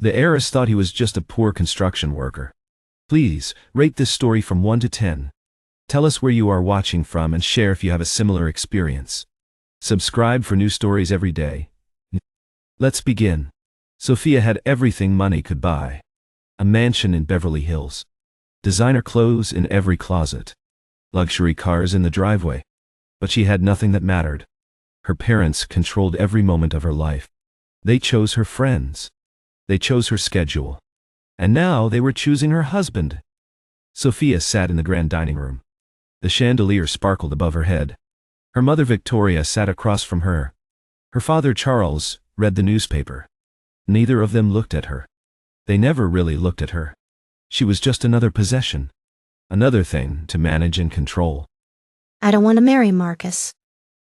The heiress thought he was just a poor construction worker. Please, rate this story from 1 to 10. Tell us where you are watching from and share if you have a similar experience. Subscribe for new stories every day. Let's begin. Sophia had everything money could buy. A mansion in Beverly Hills. Designer clothes in every closet. Luxury cars in the driveway. But she had nothing that mattered. Her parents controlled every moment of her life. They chose her friends. They chose her schedule. And now they were choosing her husband. Sophia sat in the grand dining room. The chandelier sparkled above her head. Her mother Victoria sat across from her. Her father Charles read the newspaper. Neither of them looked at her. They never really looked at her. She was just another possession. Another thing to manage and control. I don't want to marry Marcus.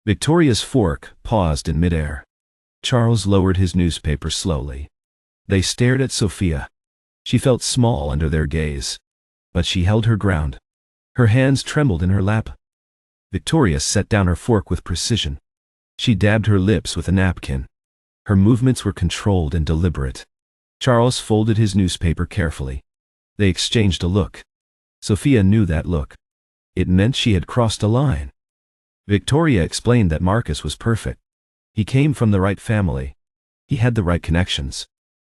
Victoria's fork paused in midair. Charles lowered his newspaper slowly. They stared at Sophia. She felt small under their gaze. But she held her ground. Her hands trembled in her lap. Victoria set down her fork with precision. She dabbed her lips with a napkin. Her movements were controlled and deliberate. Charles folded his newspaper carefully. They exchanged a look. Sophia knew that look. It meant she had crossed a line. Victoria explained that Marcus was perfect. He came from the right family. He had the right connections.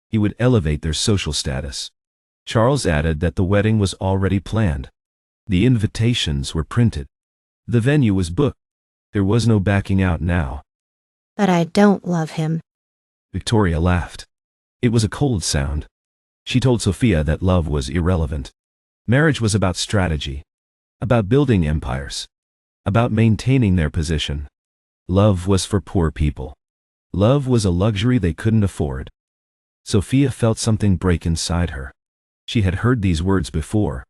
He would elevate their social status. Charles added that the wedding was already planned. The invitations were printed. The venue was booked. There was no backing out now. But I don't love him. Victoria laughed. It was a cold sound. She told Sophia that love was irrelevant. Marriage was about strategy. About building empires. About maintaining their position. Love was for poor people. Love was a luxury they couldn't afford. Sophia felt something break inside her. She had heard these words before.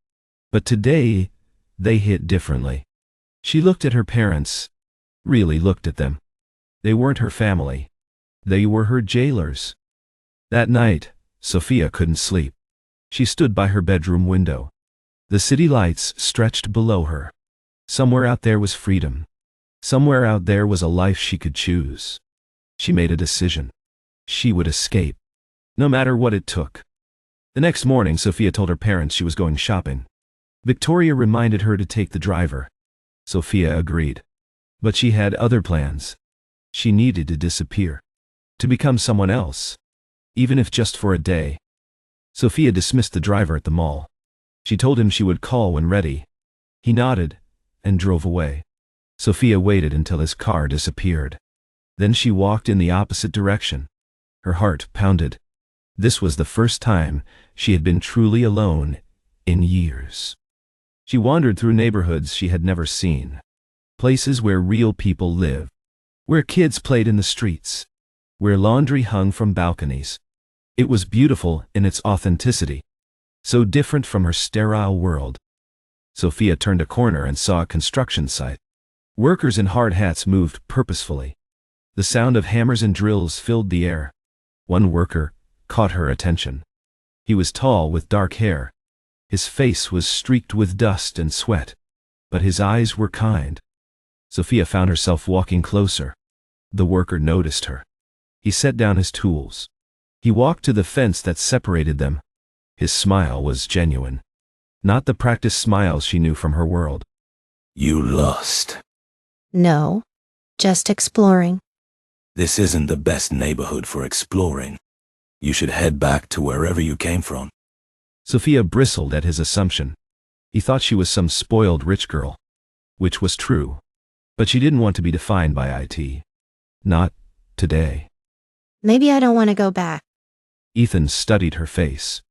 But today, they hit differently. She looked at her parents. Really looked at them. They weren't her family. They were her jailers. That night, Sophia couldn't sleep. She stood by her bedroom window. The city lights stretched below her. Somewhere out there was freedom. Somewhere out there was a life she could choose. She made a decision. She would escape. No matter what it took. The next morning, Sophia told her parents she was going shopping. Victoria reminded her to take the driver. Sophia agreed. But she had other plans. She needed to disappear. To become someone else. Even if just for a day. Sophia dismissed the driver at the mall. She told him she would call when ready. He nodded and drove away. Sophia waited until his car disappeared. Then she walked in the opposite direction. Her heart pounded. This was the first time she had been truly alone in years. She wandered through neighborhoods she had never seen. Places where real people live. Where kids played in the streets. Where laundry hung from balconies. It was beautiful in its authenticity. So different from her sterile world. Sophia turned a corner and saw a construction site. Workers in hard hats moved purposefully. The sound of hammers and drills filled the air. One worker caught her attention. He was tall with dark hair. His face was streaked with dust and sweat. But his eyes were kind. Sophia found herself walking closer. The worker noticed her. He set down his tools. He walked to the fence that separated them. His smile was genuine. Not the practiced smiles she knew from her world. You lost. No. Just exploring. This isn't the best neighborhood for exploring. You should head back to wherever you came from. Sophia bristled at his assumption. He thought she was some spoiled rich girl. Which was true. But she didn't want to be defined by IT. Not today. Maybe I don't want to go back. Ethan studied her face.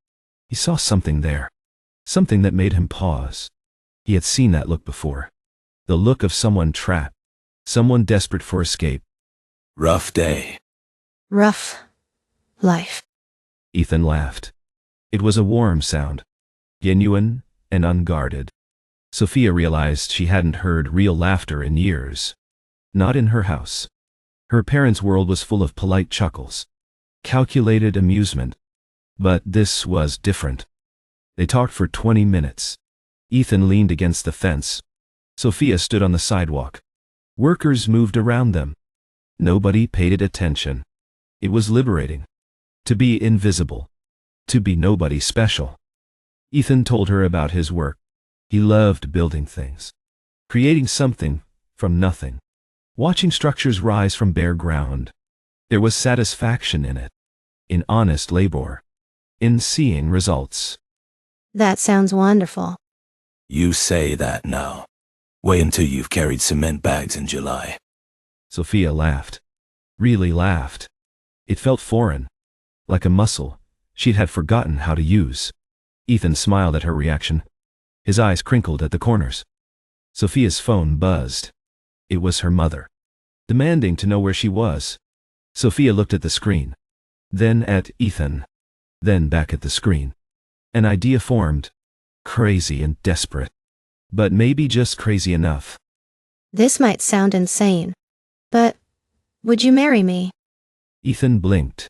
He saw something there. Something that made him pause. He had seen that look before. The look of someone trapped. Someone desperate for escape. Rough day. Rough life. Ethan laughed. It was a warm sound. Genuine and unguarded. Sophia realized she hadn't heard real laughter in years. Not in her house. Her parents' world was full of polite chuckles. Calculated amusement. But this was different. They talked for 20 minutes. Ethan leaned against the fence. Sophia stood on the sidewalk. Workers moved around them. Nobody paid it attention. It was liberating. To be invisible. to be nobody special. Ethan told her about his work. He loved building things. Creating something from nothing. Watching structures rise from bare ground. There was satisfaction in it. In honest labor. In seeing results. That sounds wonderful. You say that now. Wait until you've carried cement bags in July. Sophia laughed. Really laughed. It felt foreign. Like a muscle she'd had forgotten how to use. Ethan smiled at her reaction. His eyes crinkled at the corners. Sophia's phone buzzed. It was her mother. Demanding to know where she was. Sophia looked at the screen. Then at Ethan. Then back at the screen. An idea formed. Crazy and desperate. But maybe just crazy enough. This might sound insane. But would you marry me? Ethan blinked.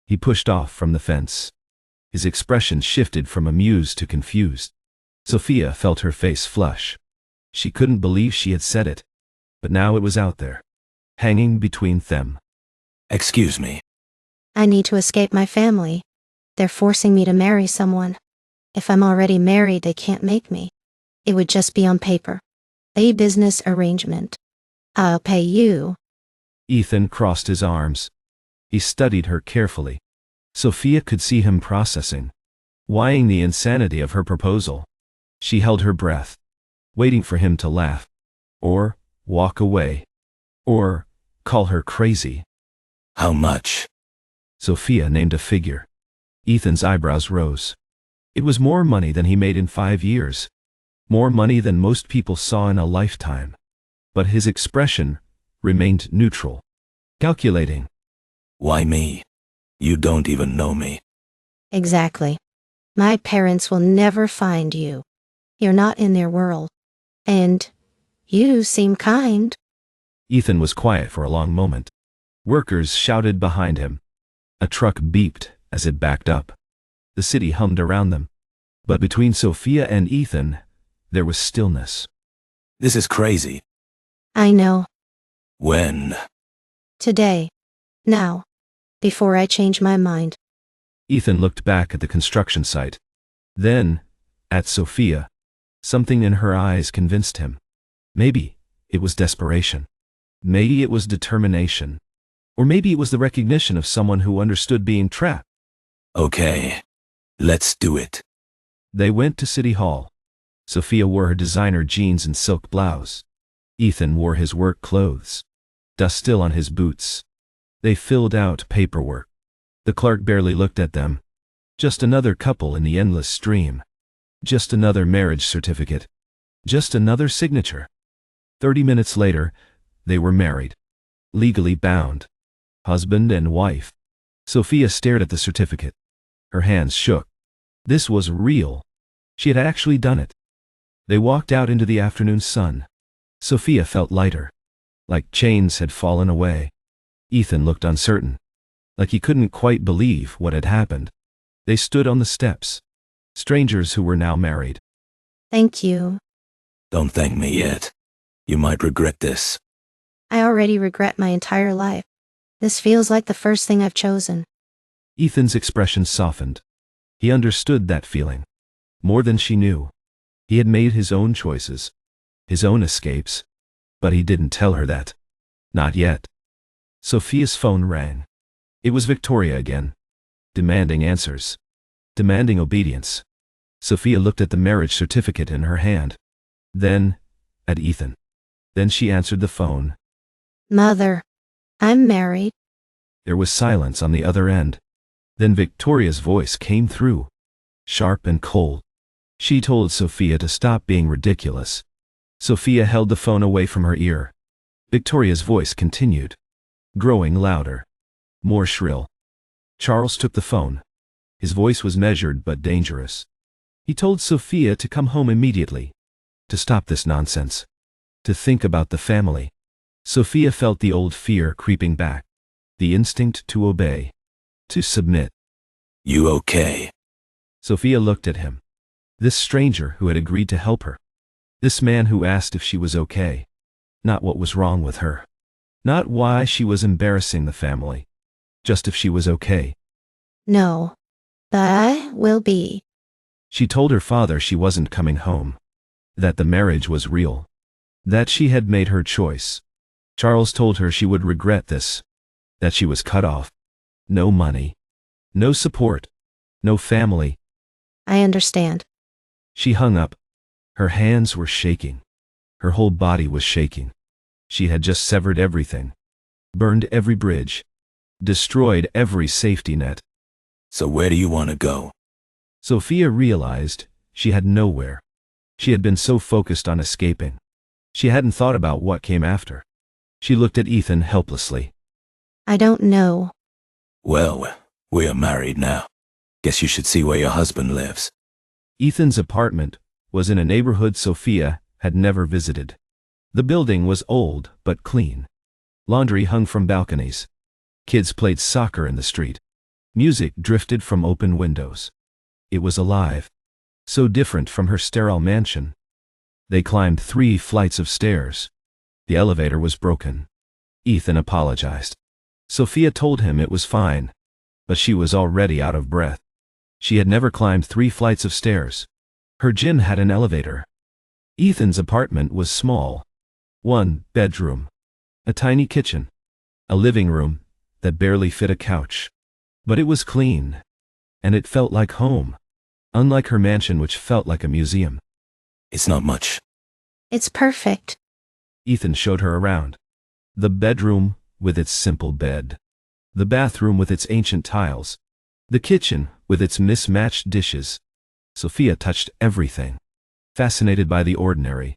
He pushed off from the fence. His expression shifted from amused to confused. Sophia felt her face flush. She couldn't believe she had said it. But now it was out there. Hanging between them. Excuse me. I need to escape my family. They're forcing me to marry someone. If I'm already married, they can't make me. It would just be on paper. A business arrangement. I'll pay you. Ethan crossed his arms. He studied her carefully. Sophia could see him processing. Weighing the insanity of her proposal. She held her breath. Waiting for him to laugh. Or walk away. Or call her crazy. How much? Sophia named a figure. Ethan's eyebrows rose. It was more money than he made in 5 years. More money than most people saw in a lifetime. But his expression remained neutral. Calculating. Why me? You don't even know me. Exactly. My parents will never find you. You're not in their world. And you seem kind. Ethan was quiet for a long moment. Workers shouted behind him. A truck beeped as it backed up. The city hummed around them. But between Sophia and Ethan, there was stillness. This is crazy. I know. When? Today. Now. Before I change my mind. Ethan looked back at the construction site. Then, at Sophia. Something in her eyes convinced him. Maybe it was desperation. Maybe it was determination. Or maybe it was the recognition of someone who understood being trapped. Okay. Let's do it. They went to City Hall. Sophia wore her designer jeans and silk blouse. Ethan wore his work clothes. Dust still on his boots. They filled out paperwork. The clerk barely looked at them. Just another couple in the endless stream. Just another marriage certificate. Just another signature. 30 minutes later, they were married. Legally bound. Husband and wife. Sophia stared at the certificate. Her hands shook. This was real. She had actually done it. They walked out into the afternoon sun. Sophia felt lighter. Like chains had fallen away. Ethan looked uncertain. Like he couldn't quite believe what had happened. They stood on the steps. Strangers who were now married. Thank you. Don't thank me yet. You might regret this. I already regret my entire life. This feels like the first thing I've chosen. Ethan's expression softened. He understood that feeling. More than she knew. He had made his own choices. His own escapes. But he didn't tell her that. Not yet. Sophia's phone rang. It was Victoria again. Demanding answers. Demanding obedience. Sophia looked at the marriage certificate in her hand. Then, at Ethan. Then she answered the phone. Mother, I'm married. There was silence on the other end. Then Victoria's voice came through. Sharp and cold. She told Sophia to stop being ridiculous. Sophia held the phone away from her ear. Victoria's voice continued. Growing louder. More shrill. Charles took the phone. His voice was measured but dangerous. He told Sophia to come home immediately. To stop this nonsense. To think about the family. Sophia felt the old fear creeping back. The instinct to obey. To submit. You okay? Sophia looked at him. This stranger who had agreed to help her. This man who asked if she was okay. Not what was wrong with her. Not why she was embarrassing the family. Just if she was okay. No. But I will be. She told her father she wasn't coming home, that the marriage was real, that she had made her choice. Charles told her she would regret this, that she was cut off. No money, no support, no family. I understand. She hung up. Her hands were shaking. Her whole body was shaking. She had just severed everything, burned every bridge, destroyed every safety net. So where do you want to go? Sophia realized she had nowhere. She had been so focused on escaping. She hadn't thought about what came after. She looked at Ethan helplessly. I don't know. Well, we are married now. Guess you should see where your husband lives. Ethan's apartment was in a neighborhood Sophia had never visited. The building was old but clean. Laundry hung from balconies. Kids played soccer in the street. Music drifted from open windows. It was alive, so different from her sterile mansion. They climbed 3 flights of stairs. The elevator was broken. Ethan apologized. Sophia told him it was fine, but she was already out of breath. She had never climbed 3 flights of stairs. Her gym had an elevator. Ethan's apartment was small. 1 bedroom, a tiny kitchen, a living room that barely fit a couch. But it was clean, and it felt like home, unlike her mansion which felt like a museum. It's not much. It's perfect. Ethan showed her around. The bedroom with its simple bed. The bathroom with its ancient tiles. The kitchen with its mismatched dishes. Sophia touched everything, fascinated by the ordinary,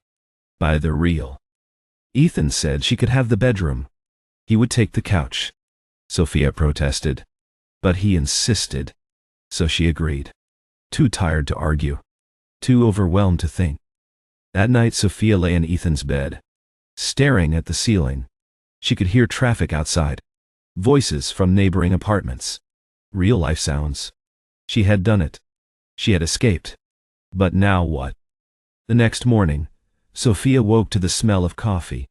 by the real. Ethan said she could have the bedroom. He would take the couch. Sophia protested, but he insisted, so she agreed. Too tired to argue, too overwhelmed to think. That night Sophia lay in Ethan's bed, staring at the ceiling. She could hear traffic outside, voices from neighboring apartments, real-life sounds. She had done it. She had escaped. But now what? The next morning, Sophia woke to the smell of coffee.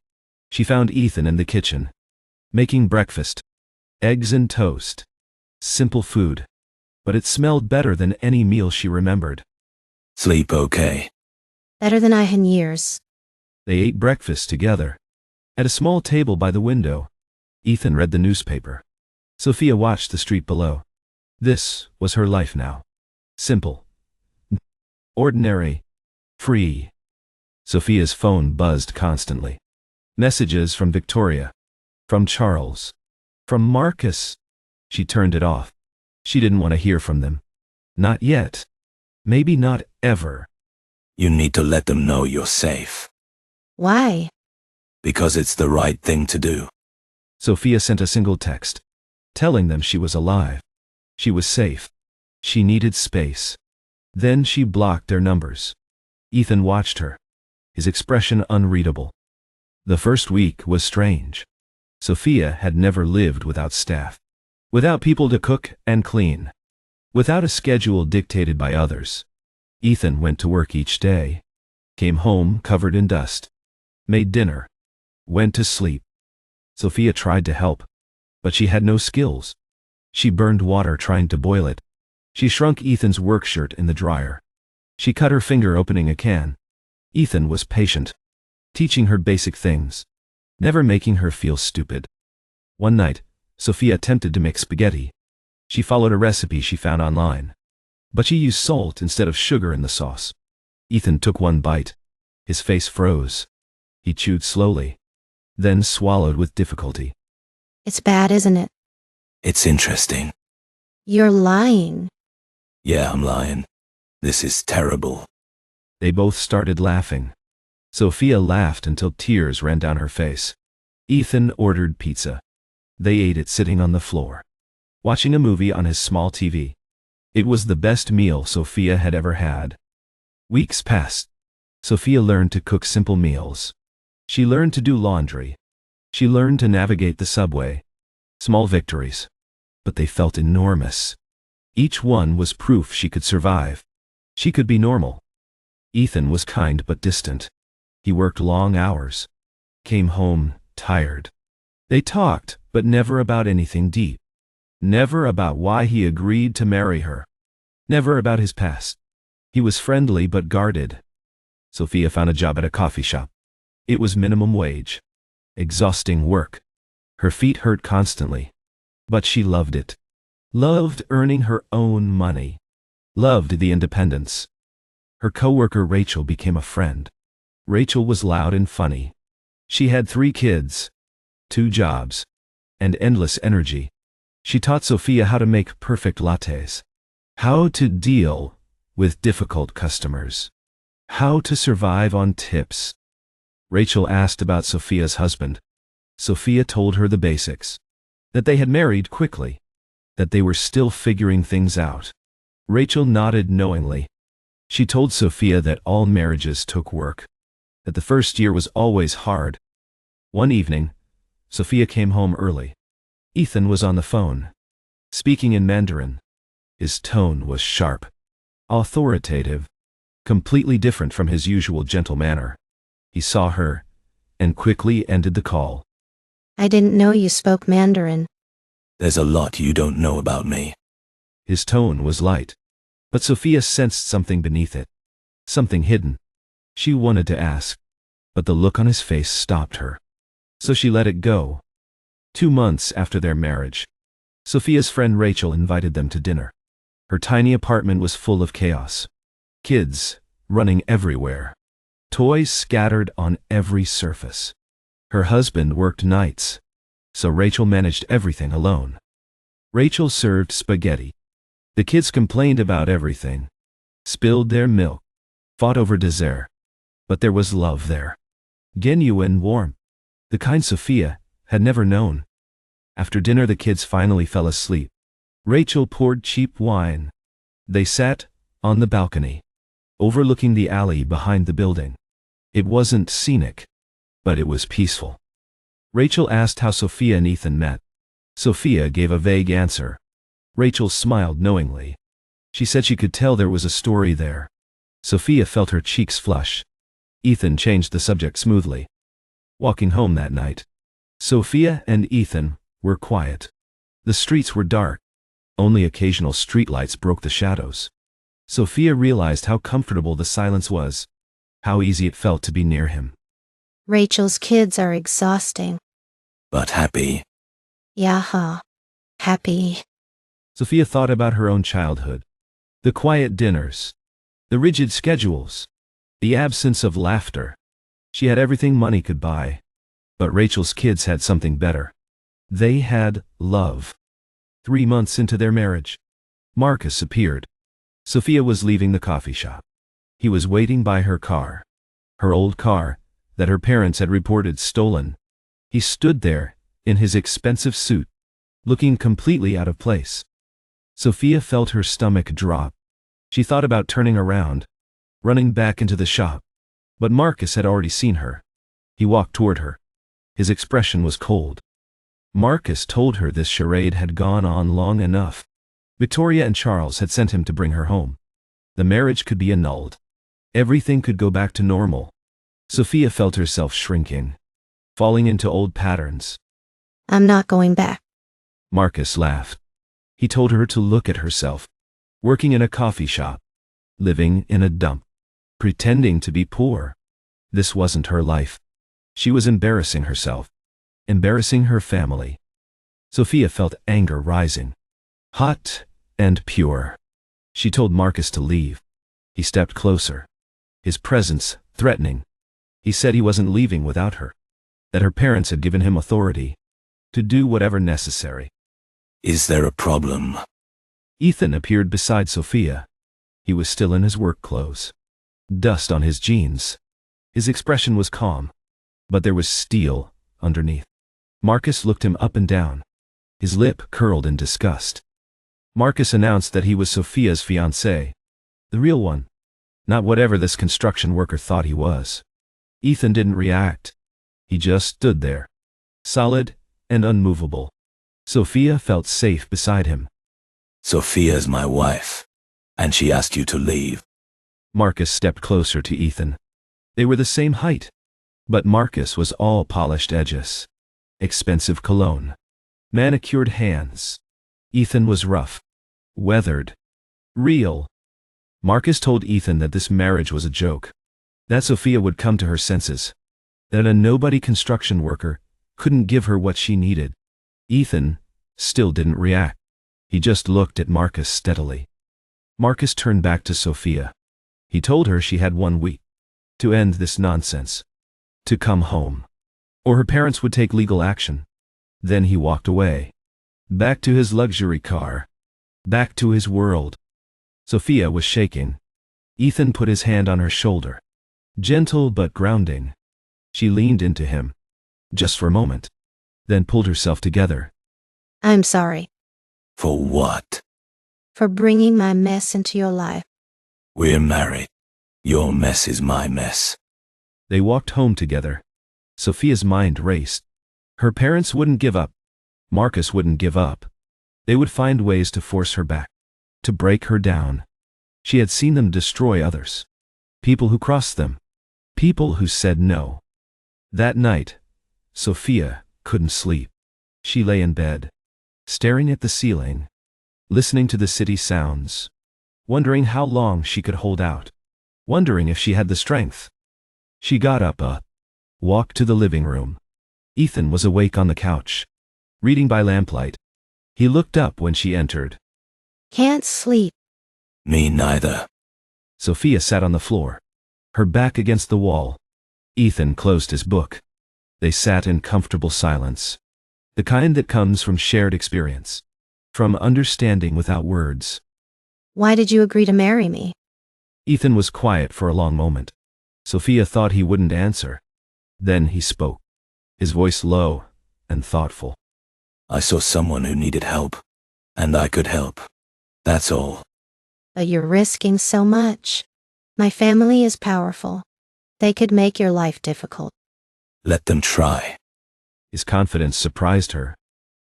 She found Ethan in the kitchen, making breakfast, eggs and toast. Simple food, but it smelled better than any meal she remembered. Sleep okay? Better than I in years. They ate breakfast together. At a small table by the window, Ethan read the newspaper. Sophia watched the street below. This was her life now. Simple. Ordinary. Free. Sophia's phone buzzed constantly. Messages from Victoria. From Charles. From Marcus. She turned it off. She didn't want to hear from them. Not yet. Maybe not ever. You need to let them know you're safe. Why? Because it's the right thing to do. Sophia sent a single text, telling them she was alive. She was safe. She needed space. Then she blocked their numbers. Ethan watched her, his expression unreadable. The first week was strange. Sophia had never lived without staff, without people to cook and clean, without a schedule dictated by others. Ethan went to work each day, came home covered in dust, made dinner, went to sleep. Sophia tried to help, but she had no skills. She burned water trying to boil it. She shrunk Ethan's work shirt in the dryer. She cut her finger opening a can. Ethan was patient, teaching her basic things, never making her feel stupid. One night, Sophia attempted to make spaghetti. She followed a recipe she found online, but she used salt instead of sugar in the sauce. Ethan took one bite. His face froze. He chewed slowly, then swallowed with difficulty. It's bad, isn't it? It's interesting. You're lying. Yeah, I'm lying. This is terrible. They both started laughing. Sophia laughed until tears ran down her face. Ethan ordered pizza. They ate it sitting on the floor, watching a movie on his small TV. It was the best meal Sophia had ever had. Weeks passed. Sophia learned to cook simple meals. She learned to do laundry. She learned to navigate the subway. Small victories, but they felt enormous. Each one was proof she could survive. She could be normal. Ethan was kind but distant. He worked long hours, came home tired. They talked, but never about anything deep. Never about why he agreed to marry her. Never about his past. He was friendly but guarded. Sophia found a job at a coffee shop. It was minimum wage. Exhausting work. Her feet hurt constantly. But she loved it. Loved earning her own money. Loved the independence. Her coworker Rachel became a friend. Rachel was loud and funny. She had 3 kids, 2 jobs, and endless energy. She taught Sophia how to make perfect lattes, how to deal with difficult customers, how to survive on tips. Rachel asked about Sophia's husband. Sophia told her the basics, that they had married quickly, that they were still figuring things out. Rachel nodded knowingly. She told Sophia that all marriages took work, that the first year was always hard. One evening, Sophia came home early. Ethan was on the phone, speaking in Mandarin. His tone was sharp, authoritative, completely different from his usual gentle manner. He saw her, and quickly ended the call. I didn't know you spoke Mandarin. There's a lot you don't know about me. His tone was light, but Sophia sensed something beneath it, something hidden. She wanted to ask, but the look on his face stopped her. So she let it go. 2 months after their marriage, Sophia's friend Rachel invited them to dinner. Her tiny apartment was full of chaos. Kids running everywhere. Toys scattered on every surface. Her husband worked nights, so Rachel managed everything alone. Rachel served spaghetti. The kids complained about everything, spilled their milk, fought over dessert. But there was love there. Genuine warmth. The kind Sophia had never known. After dinner the kids finally fell asleep. Rachel poured cheap wine. They sat on the balcony, overlooking the alley behind the building. It wasn't scenic, but it was peaceful. Rachel asked how Sophia and Ethan met. Sophia gave a vague answer. Rachel smiled knowingly. She said she could tell there was a story there. Sophia felt her cheeks flush. Ethan changed the subject smoothly. Walking home that night, Sophia and Ethan were quiet. The streets were dark. Only occasional streetlights broke the shadows. Sophia realized how comfortable the silence was, how easy it felt to be near him. Rachel's kids are exhausting. But happy. Yaha. Happy. Sophia thought about her own childhood. The quiet dinners. The rigid schedules. The absence of laughter. She had everything money could buy. But Rachel's kids had something better. They had love. 3 months into their marriage, Marcus appeared. Sophia was leaving the coffee shop. He was waiting by her car. Her old car, that her parents had reported stolen. He stood there, in his expensive suit, looking completely out of place. Sophia felt her stomach drop. She thought about turning around, running back into the shop. But Marcus had already seen her. He walked toward her. His expression was cold. Marcus told her this charade had gone on long enough. Victoria and Charles had sent him to bring her home. The marriage could be annulled. Everything could go back to normal. Sophia felt herself shrinking, falling into old patterns. I'm not going back. Marcus laughed. He told her to look at herself, working in a coffee shop, living in a dump, pretending to be poor. This wasn't her life. She was embarrassing herself, embarrassing her family. Sophia felt anger rising, hot and pure. She told Marcus to leave. He stepped closer, his presence threatening. He said he wasn't leaving without her, that her parents had given him authority to do whatever necessary. Is there a problem? Ethan appeared beside Sophia. He was still in his work clothes, dust on his jeans. His expression was calm, but there was steel underneath. Marcus looked him up and down. His lip curled in disgust. Marcus announced that he was Sophia's fiancé, the real one, not whatever this construction worker thought he was. Ethan didn't react. He just stood there, solid and unmovable. Sophia felt safe beside him. Sophia's my wife, and she asked you to leave. Marcus stepped closer to Ethan. They were the same height, but Marcus was all polished edges, expensive cologne, manicured hands. Ethan was rough, weathered, Real. Marcus told Ethan that this marriage was a joke, that Sophia would come to her senses, that a nobody construction worker couldn't give her what she needed. Ethan still didn't react. He just looked at Marcus steadily. Marcus turned back to Sophia. He told her she had 1 week to end this nonsense, to come home, or her parents would take legal action. Then he walked away, back to his luxury car, back to his world. Sophia was shaking. Ethan put his hand on her shoulder, gentle but grounding. She leaned into him, just for a moment, then pulled herself together. I'm sorry. For what? For bringing my mess into your life. We're married. Your mess is my mess. They walked home together. Sophia's mind raced. Her parents wouldn't give up. Marcus wouldn't give up. They would find ways to force her back, to break her down. She had seen them destroy others. People who crossed them. People who said no. That night, Sophia couldn't sleep. She lay in bed, staring at the ceiling, listening to the city sounds, wondering how long she could hold out, wondering if she had the strength. She got up, walked to the living room. Ethan was awake on the couch, reading by lamplight. He looked up when she entered. Can't sleep. Me neither. Sophia sat on the floor, her back against the wall. Ethan closed his book. They sat in comfortable silence, the kind that comes from shared experience, from understanding without words. Why did you agree to marry me? Ethan was quiet for a long moment. Sophia thought he wouldn't answer. Then he spoke, his voice low and thoughtful. I saw someone who needed help, and I could help. That's all. But you're risking so much. My family is powerful. They could make your life difficult. Let them try. His confidence surprised her.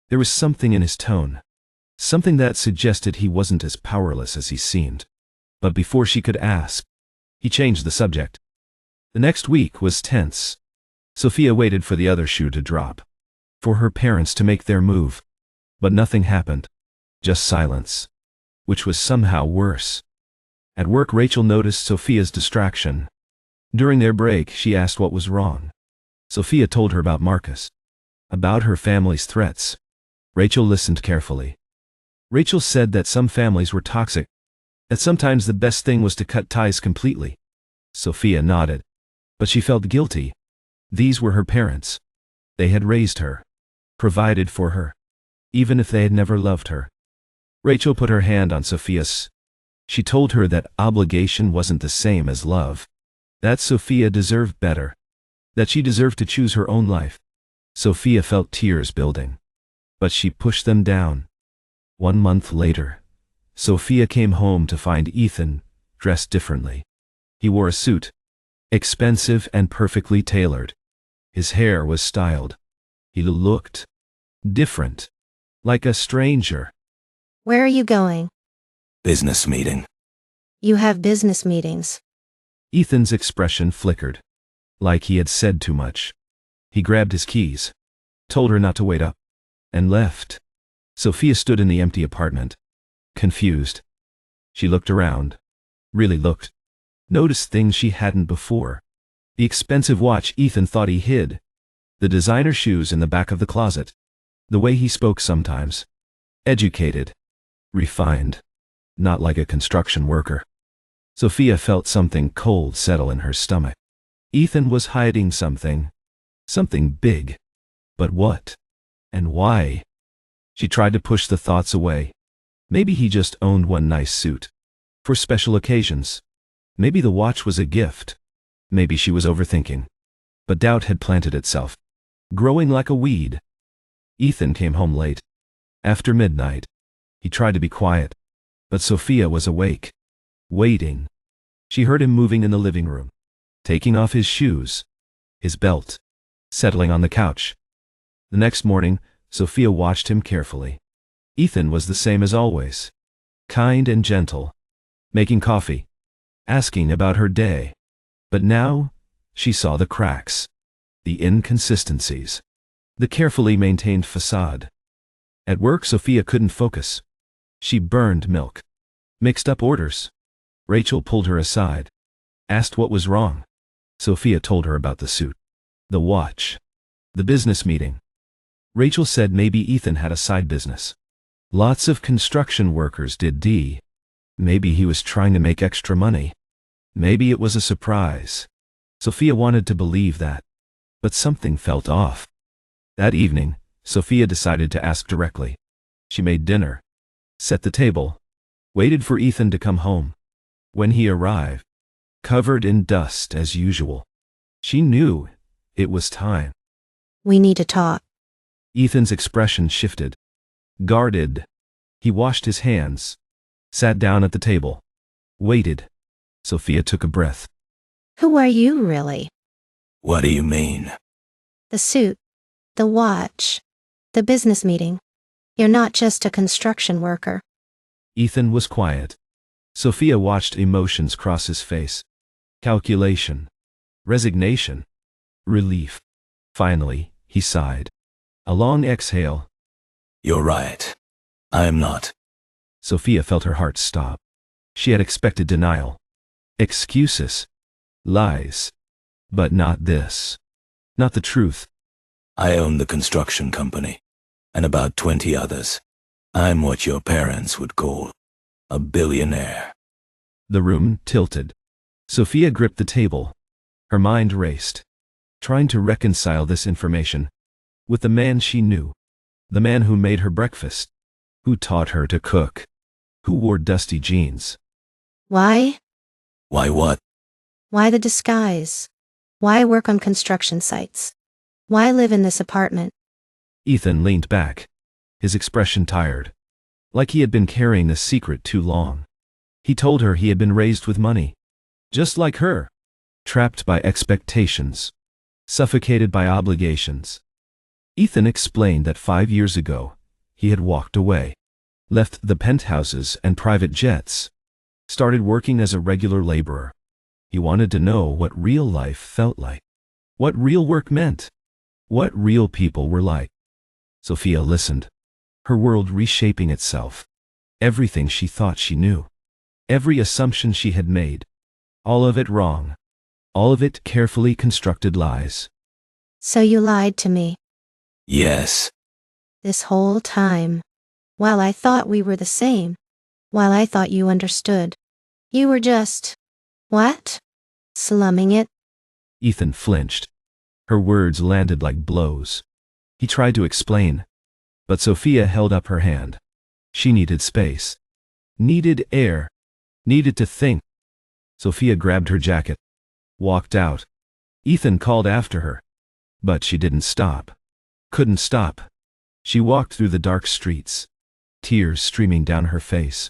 There was something in his tone, something that suggested he wasn't as powerless as he seemed. But before she could ask, he changed the subject. The next week was tense. Sophia waited for the other shoe to drop, for her parents to make their move. But nothing happened, just silence, which was somehow worse. At work, Rachel noticed Sophia's distraction. During their break, she asked what was wrong. Sophia told her about Marcus, about her family's threats. Rachel listened carefully. Rachel said that some families were toxic, that sometimes the best thing was to cut ties completely. Sophia nodded, but she felt guilty. These were her parents. They had raised her, provided for her, even if they had never loved her. Rachel put her hand on Sophia's. She told her that obligation wasn't the same as love, that Sophia deserved better, that she deserved to choose her own life. Sophia felt tears building, but she pushed them down. 1 month later, Sophia came home to find Ethan dressed differently. He wore a suit, expensive and perfectly tailored. His hair was styled. He looked different, like a stranger. Where are you going? Business meeting. You have business meetings. Ethan's expression flickered, like he had said too much. He grabbed his keys, told her not to wait up, and left. Sophia stood in the empty apartment, confused. She looked around, really looked, noticed things she hadn't before. The expensive watch Ethan thought he hid, the designer shoes in the back of the closet, the way he spoke sometimes. Educated, refined, not like a construction worker. Sophia felt something cold settle in her stomach. Ethan was hiding something big. But what? And why? She tried to push the thoughts away. Maybe he just owned one nice suit, for special occasions. Maybe the watch was a gift. Maybe she was overthinking. But doubt had planted itself, growing like a weed. Ethan came home late, after midnight. He tried to be quiet, but Sophia was awake, waiting. She heard him moving in the living room, taking off his shoes, his belt, settling on the couch. The next morning, Sophia watched him carefully. Ethan was the same as always, kind and gentle, making coffee, asking about her day. But now, she saw the cracks, the inconsistencies, the carefully maintained facade. At work, Sophia couldn't focus. She burned milk, Mixed up orders. Rachel pulled her aside. Asked what was wrong. Sophia told her about the suit, the watch, the business meeting. Rachel said maybe Ethan had a side business. Lots of construction workers did. Maybe he was trying to make extra money. Maybe it was a surprise. Sophia wanted to believe that. But something felt off. That evening, Sophia decided to ask directly. She made dinner, set the table, waited for Ethan to come home. When he arrived, covered in dust as usual, she knew it was time. We need to talk. Ethan's expression shifted. Guarded. He washed his hands, sat down at the table, waited. Sophia took a breath. Who are you really? What do you mean? The suit, the watch, the business meeting. You're not just a construction worker. Ethan was quiet. Sophia watched emotions cross his face. Calculation. Resignation. Relief. Finally, he sighed. A long exhale. You're right. I am not. Sophia felt her heart stop. She had expected denial. Excuses. Lies. But not this. Not the truth. I own the construction company, and about 20 others. I'm what your parents would call a billionaire. The room tilted. Sophia gripped the table. Her mind raced, trying to reconcile this information with the man she knew, the man who made her breakfast, who taught her to cook, who wore dusty jeans. Why? Why what? Why the disguise? Why work on construction sites? Why live in this apartment? Ethan leaned back, his expression tired, like he had been carrying the secret too long. He told her he had been raised with money, just like her, trapped by expectations, suffocated by obligations. Ethan explained that 5 years ago, he had walked away, left the penthouses and private jets, started working as a regular laborer. He wanted to know what real life felt like, what real work meant, what real people were like. Sophia listened, her world reshaping itself. Everything she thought she knew, every assumption she had made, all of it wrong, all of it carefully constructed lies. So you lied to me. Yes. This whole time. While I thought we were the same. While I thought you understood. You were just... what? Slumming it? Ethan flinched. Her words landed like blows. He tried to explain, but Sophia held up her hand. She needed space. Needed air. Needed to think. Sophia grabbed her jacket. Walked out. Ethan called after her. But she didn't stop. Couldn't stop. She walked through the dark streets, tears streaming down her face,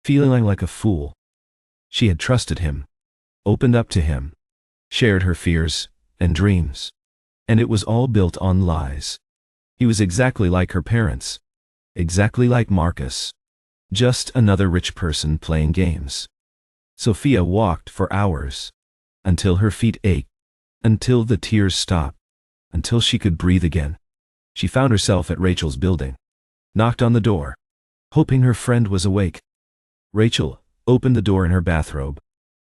feeling like a fool. She had trusted him, opened up to him, shared her fears and dreams. And it was all built on lies. He was exactly like her parents. Exactly like Marcus. Just another rich person playing games. Sophia walked for hours, until her feet ached, until the tears stopped, until she could breathe again. She found herself at Rachel's building, knocked on the door, hoping her friend was awake. Rachel opened the door in her bathrobe,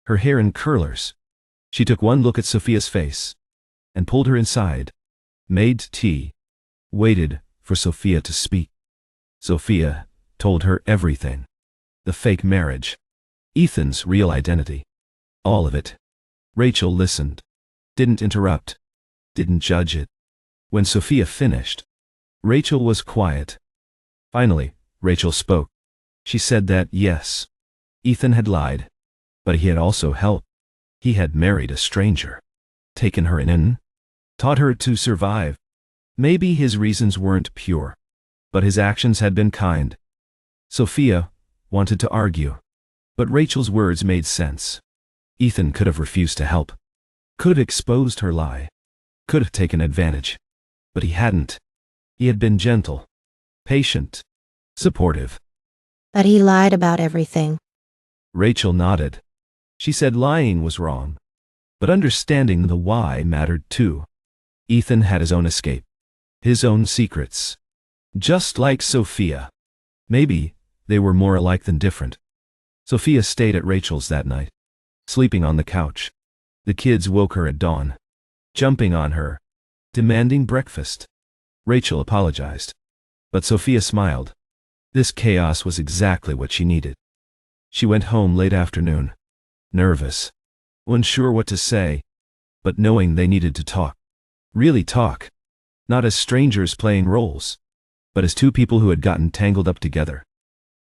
her hair in curlers. She took one look at Sophia's face, and pulled her inside, made tea, waited for Sophia to speak. Sophia told her everything. The fake marriage, Ethan's real identity, all of it. Rachel listened, didn't interrupt, didn't judge it. When Sophia finished, Rachel was quiet. Finally, Rachel spoke. She said that, yes, Ethan had lied, but he had also helped. He had married a stranger, taken her in, taught her to survive. Maybe his reasons weren't pure, but his actions had been kind. Sophia wanted to argue, but Rachel's words made sense. Ethan could have refused to help, could have exposed her lie, could have taken advantage. But he hadn't. He had been gentle, patient, supportive. But he lied about everything. Rachel nodded. She said lying was wrong, but understanding the why mattered too. Ethan had his own escape, his own secrets. Just like Sophia. Maybe they were more alike than different. Sophia stayed at Rachel's that night, sleeping on the couch. The kids woke her at dawn, jumping on her, demanding breakfast. Rachel apologized, but Sophia smiled. This chaos was exactly what she needed. She went home late afternoon, nervous, unsure what to say, but knowing they needed to talk. Really talk. Not as strangers playing roles, but as two people who had gotten tangled up together.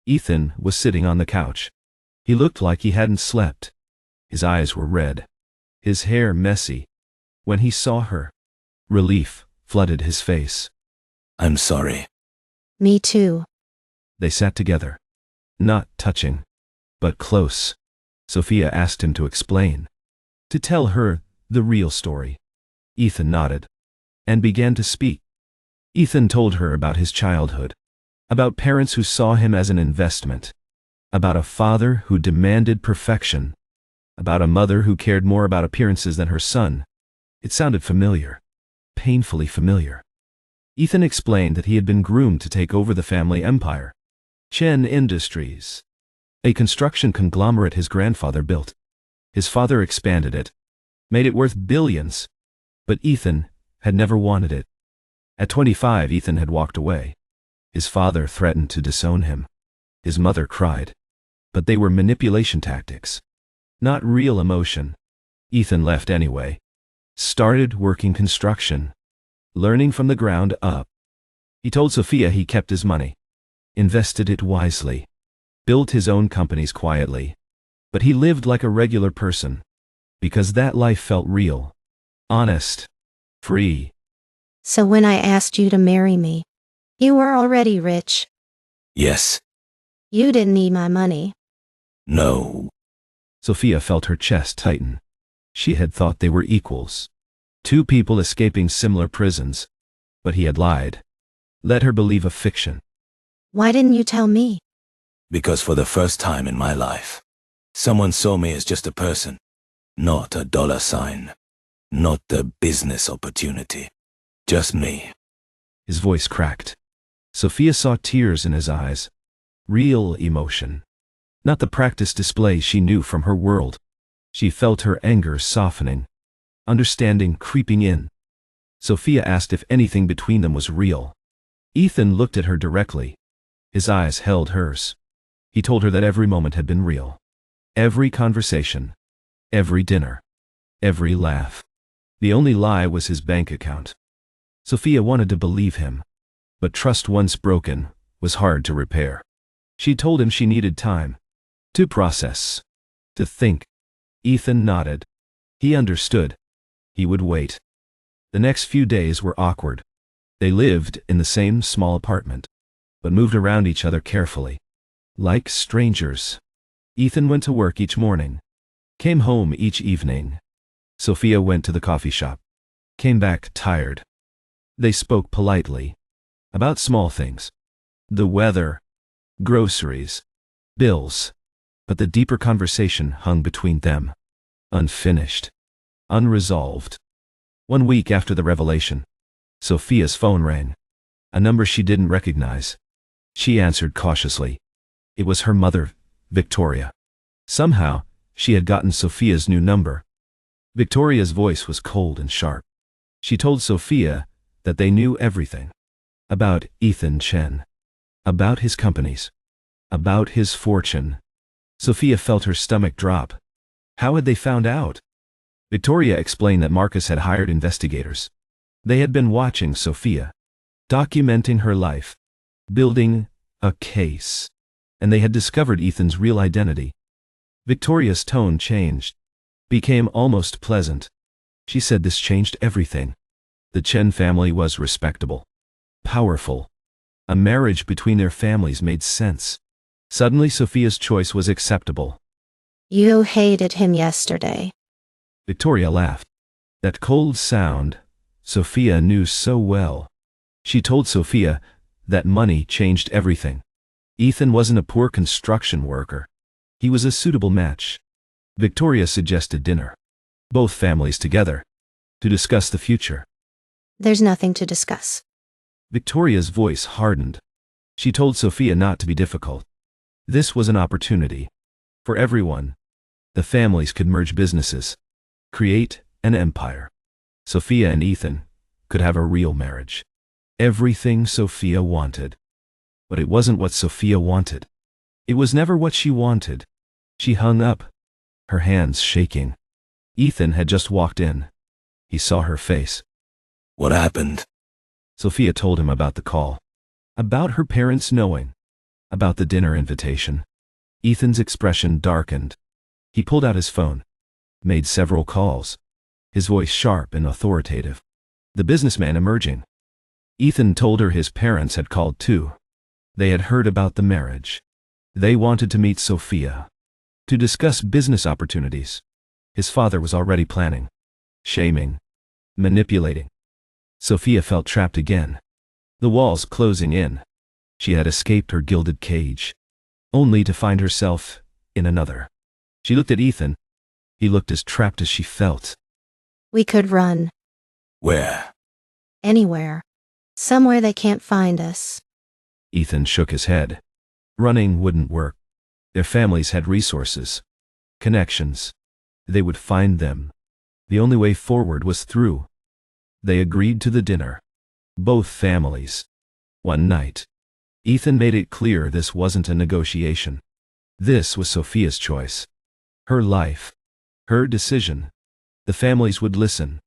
Ethan was sitting on the couch. He looked like he hadn't slept. His eyes were red, his hair messy. When he saw her, relief flooded his face. I'm sorry. Me too. They sat together, not touching, but close. Sophia asked him to explain, to tell her the real story. Ethan nodded and began to speak. Ethan told her about his childhood, about parents who saw him as an investment, about a father who demanded perfection, about a mother who cared more about appearances than her son. It sounded familiar, painfully familiar. Ethan explained that he had been groomed to take over the family empire, Chen Industries, a construction conglomerate his grandfather built. His father expanded it, made it worth billions, but Ethan had never wanted it. At 25, Ethan had walked away. His father threatened to disown him. His mother cried. But they were manipulation tactics, not real emotion. Ethan left anyway, started working construction, learning from the ground up. He told Sophia he kept his money, invested it wisely, built his own companies quietly. But he lived like a regular person, because that life felt real, honest, free. So when I asked you to marry me, you were already rich. Yes. You didn't need my money. No. Sophia felt her chest tighten. She had thought they were equals, two people escaping similar prisons. But he had lied, let her believe a fiction. Why didn't you tell me? Because for the first time in my life, someone saw me as just a person, not a dollar sign, not the business opportunity, just me. His voice cracked. Sophia saw tears in his eyes, real emotion, not the practiced display she knew from her world. She felt her anger softening, understanding creeping in. Sophia asked if anything between them was real. Ethan looked at her directly. His eyes held hers. He told her that every moment had been real. Every conversation, every dinner, every laugh. The only lie was his bank account. Sophia wanted to believe him, but trust once broken was hard to repair. She told him she needed time to process, to think. Ethan nodded. He understood. He would wait. The next few days were awkward. They lived in the same small apartment, but moved around each other carefully, like strangers. Ethan went to work each morning, came home each evening. Sophia went to the coffee shop, came back tired. They spoke politely, about small things, the weather, groceries, bills, but the deeper conversation hung between them, unfinished, unresolved. 1 week after the revelation, Sophia's phone rang, a number she didn't recognize. She answered cautiously. It was her mother, Victoria. Somehow, she had gotten Sophia's new number. Victoria's voice was cold and sharp. She told Sophia that they knew everything. About Ethan Chen. About his companies. About his fortune. Sophia felt her stomach drop. How had they found out? Victoria explained that Marcus had hired investigators. They had been watching Sophia, documenting her life, building a case, and they had discovered Ethan's real identity. Victoria's tone changed, became almost pleasant. She said this changed everything. The Chen family was respectable, powerful. A marriage between their families made sense. Suddenly Sophia's choice was acceptable. You hated him yesterday. Victoria laughed. That cold sound, Sophia knew so well. She told Sophia that money changed everything. Ethan wasn't a poor construction worker. He was a suitable match. Victoria suggested dinner, both families together, to discuss the future. There's nothing to discuss. Victoria's voice hardened. She told Sophia not to be difficult. This was an opportunity. For everyone, the families could merge businesses, create an empire. Sophia and Ethan could have a real marriage. Everything Sophia wanted. But it wasn't what Sophia wanted. It was never what she wanted. She hung up, her hands shaking. Ethan had just walked in. He saw her face. What happened? Sophia told him about the call. About her parents knowing. About the dinner invitation. Ethan's expression darkened. He pulled out his phone. Made several calls. His voice sharp and authoritative. The businessman emerging. Ethan told her his parents had called too. They had heard about the marriage. They wanted to meet Sophia. To discuss business opportunities. His father was already planning. Shaming. Manipulating. Sophia felt trapped again. The walls closing in. She had escaped her gilded cage. Only to find herself in another. She looked at Ethan. He looked as trapped as she felt. We could run. Where? Anywhere. Somewhere they can't find us. Ethan shook his head. Running wouldn't work. Their families had resources. Connections. They would find them. The only way forward was through. They agreed to the dinner. Both families. One night. Ethan made it clear this wasn't a negotiation. This was Sophia's choice. Her life. Her decision. The families would listen.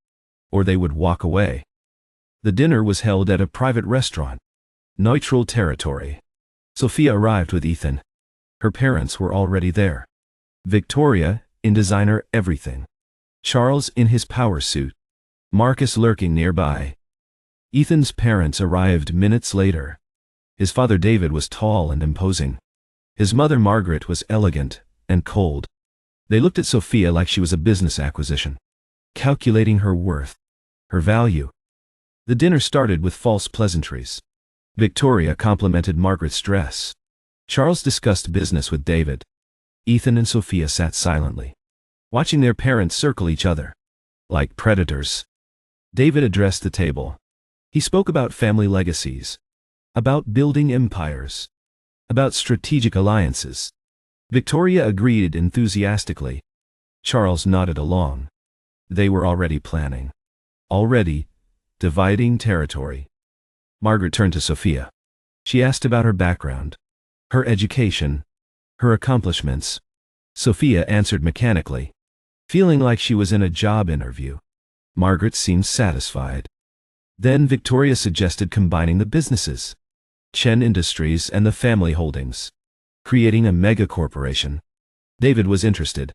Or they would walk away. The dinner was held at a private restaurant. Neutral territory. Sophia arrived with Ethan. Her parents were already there. Victoria, in designer everything. Charles in his power suit. Marcus lurking nearby. Ethan's parents arrived minutes later. His father David was tall and imposing. His mother Margaret was elegant and cold. They looked at Sophia like she was a business acquisition. Calculating her worth. Her value. The dinner started with false pleasantries. Victoria complimented Margaret's dress. Charles discussed business with David. Ethan and Sophia sat silently, watching their parents circle each other. Like predators. David addressed the table. He spoke about family legacies. About building empires. About strategic alliances. Victoria agreed enthusiastically. Charles nodded along. They were already planning. Already dividing territory. Margaret turned to Sophia. She asked about her background, her education, her accomplishments. Sophia answered mechanically, feeling like she was in a job interview. Margaret seemed satisfied. Then Victoria suggested combining the businesses. Chen Industries and the family holdings. Creating a mega-corporation. David was interested.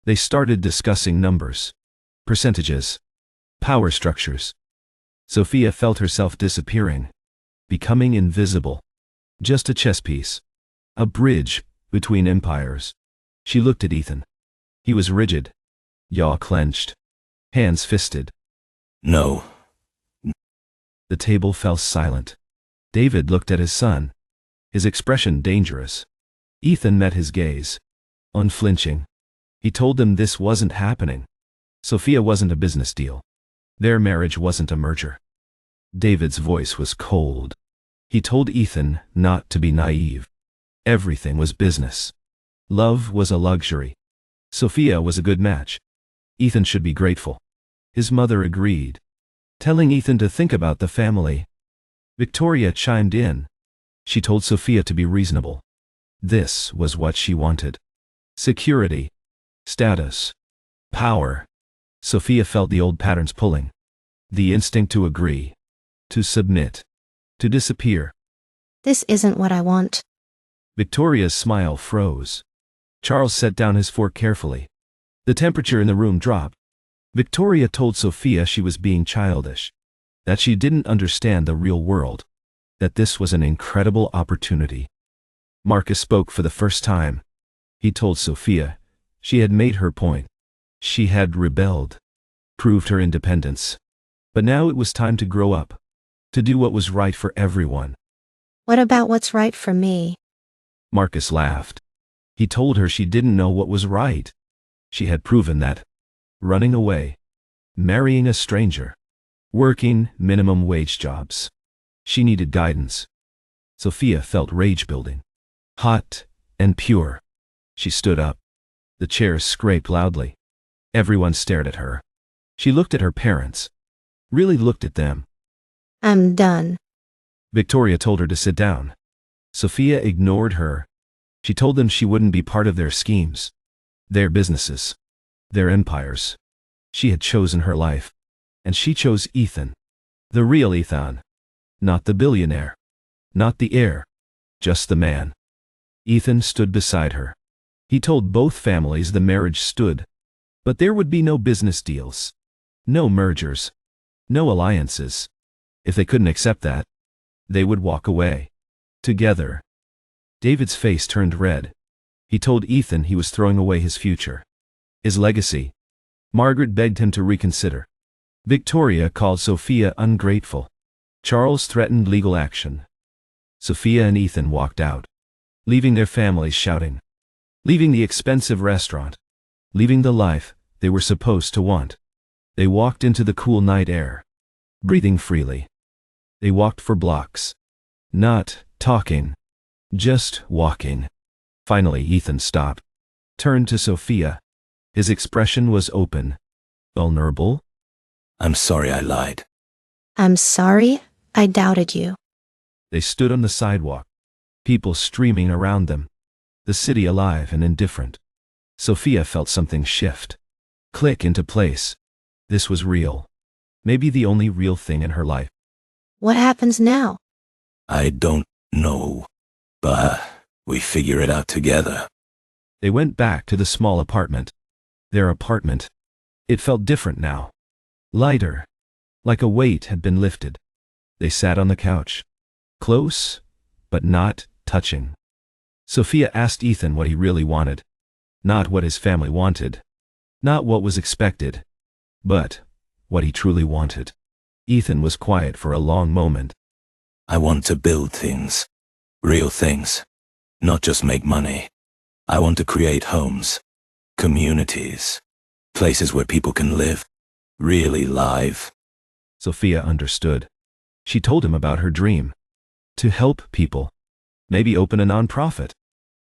They started discussing numbers. Percentages. Power structures. Sophia felt herself disappearing. Becoming invisible. Just a chess piece. A bridge between empires. She looked at Ethan. He was rigid. Jaw clenched. Hands fisted. No. The table fell silent. David looked at his son. His expression dangerous. Ethan met his gaze. Unflinching. He told them this wasn't happening. Sophia wasn't a business deal. Their marriage wasn't a merger. David's voice was cold. He told Ethan not to be naive. Everything was business. Love was a luxury. Sophia was a good match. Ethan should be grateful. His mother agreed, telling Ethan to think about the family. Victoria chimed in. She told Sophia to be reasonable. This was what she wanted. Security. Status. Power. Sophia felt the old patterns pulling. The instinct to agree. To submit. To disappear. This isn't what I want. Victoria's smile froze. Charles set down his fork carefully. The temperature in the room dropped. Victoria told Sophia she was being childish. That she didn't understand the real world. That this was an incredible opportunity. Marcus spoke for the first time. He told Sophia she had made her point. She had rebelled. Proved her independence. But now it was time to grow up. To do what was right for everyone. What about what's right for me? Marcus laughed. He told her she didn't know what was right. She had proven that. Running away. Marrying a stranger. Working minimum wage jobs. She needed guidance. Sophia felt rage building. Hot and pure. She stood up. The chairs scraped loudly. Everyone stared at her. She looked at her parents. Really looked at them. I'm done. Victoria told her to sit down. Sophia ignored her. She told them she wouldn't be part of their schemes, their businesses, their empires. She had chosen her life. And she chose Ethan. The real Ethan. Not the billionaire. Not the heir. Just the man. Ethan stood beside her. He told both families the marriage stood. But there would be no business deals. No mergers. No alliances. If they couldn't accept that, they would walk away. Together. David's face turned red. He told Ethan he was throwing away his future. His legacy. Margaret begged him to reconsider. Victoria called Sophia ungrateful. Charles threatened legal action. Sophia and Ethan walked out, leaving their families shouting. Leaving the expensive restaurant. Leaving the life they were supposed to want. They walked into the cool night air, breathing freely. They walked for blocks. Not talking. Just walking. Finally Ethan stopped. Turned to Sophia. His expression was open. Vulnerable. I'm sorry I lied. I'm sorry I doubted you. They stood on the sidewalk. People streaming around them. The city alive and indifferent. Sophia felt something shift. Click into place. This was real. Maybe the only real thing in her life. What happens now? I don't know. But we figure it out together. They went back to the small apartment. Their apartment. It felt different now. Lighter. Like a weight had been lifted. They sat on the couch. Close, but not touching. Sophia asked Ethan what he really wanted. Not what his family wanted. Not what was expected. But what he truly wanted. Ethan was quiet for a long moment. I want to build things. Real things. Not just make money. I want to create homes. Communities. Places where people can live. Really live. Sophia understood. She told him about her dream. To help people. Maybe open a nonprofit.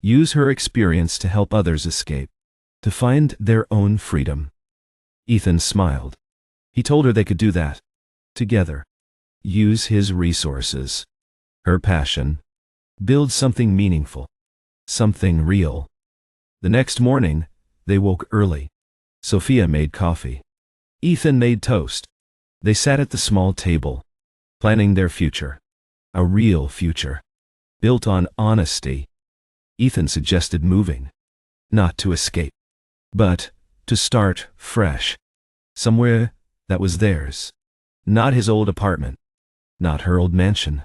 Use her experience to help others escape. To find their own freedom. Ethan smiled. He told her they could do that. Together. Use his resources. Her passion. Build something meaningful. Something real. The next morning, they woke early. Sophia made coffee. Ethan made toast. They sat at the small table, planning their future. A real future. Built on honesty. Ethan suggested moving. Not to escape. But to start fresh. Somewhere that was theirs. Not his old apartment. Not her old mansion.